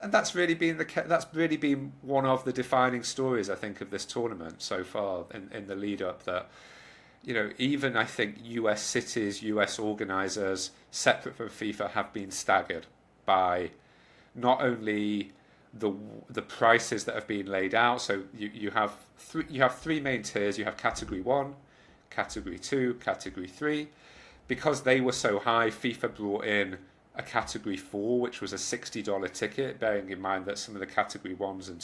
And that's really been one of the defining stories, I think, of this tournament so far in the lead up. That even I think US cities, US organisers, separate from FIFA, have been staggered by not only the the prices that have been laid out. So you have three main tiers. You have Category One, Category Two, Category Three. Because they were so high, FIFA brought in a Category 4, which was a $60 ticket, bearing in mind that some of the Category 1s and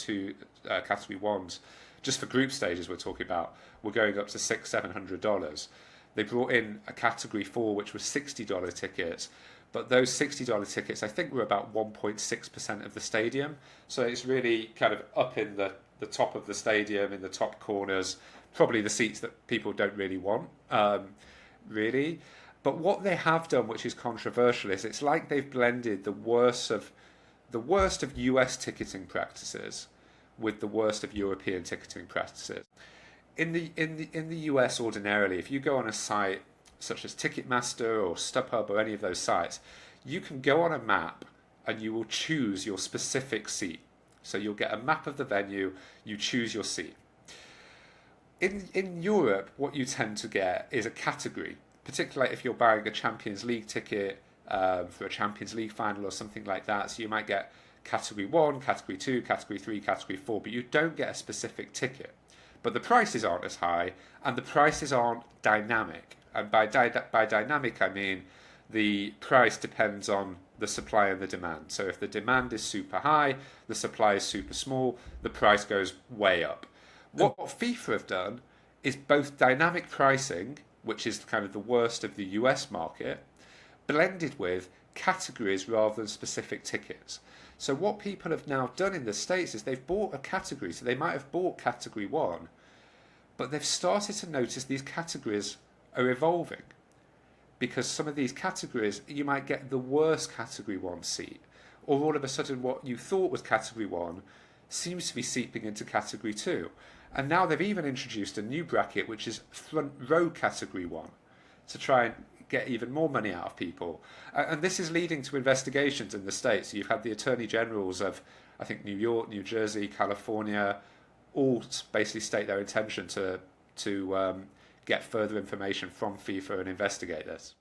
Category 1s, just for group stages we're talking about, were going up to $700. They brought in a Category 4, which was $60 tickets, but those $60 tickets, I think, were about 1.6% of the stadium. So it's really kind of up in the top of the stadium, in the top corners, probably the seats that people don't really want, really. But what they have done, which is controversial, is it's like they've blended the worst of US ticketing practices with the worst of European ticketing practices. In the US, ordinarily, if you go on a site such as Ticketmaster or StubHub or any of those sites, you can go on a map and you will choose your specific seat. So you'll get a map of the venue, you choose your seat. In Europe, what you tend to get is a category, particularly if you're buying a Champions League ticket for a Champions League final or something like that. So you might get Category 1, Category 2, Category 3, Category 4, but you don't get a specific ticket. But the prices aren't as high, and the prices aren't dynamic. And by dynamic, I mean the price depends on the supply and the demand. So if the demand is super high, the supply is super small, the price goes way up. What FIFA have done is both dynamic pricing, which is kind of the worst of the US market, blended with categories rather than specific tickets. So what people have now done in the States is they've bought a category. So they might have bought Category 1, but they've started to notice these categories are evolving. Because some of these categories, you might get the worst Category 1 seat, or all of a sudden what you thought was Category 1 seems to be seeping into Category 2. And now they've even introduced a new bracket, which is front row Category 1, to try and get even more money out of people. And this is leading to investigations in the States. You've had the attorney generals of, I think, New York, New Jersey, California, all basically state their intention to get further information from FIFA and investigate this.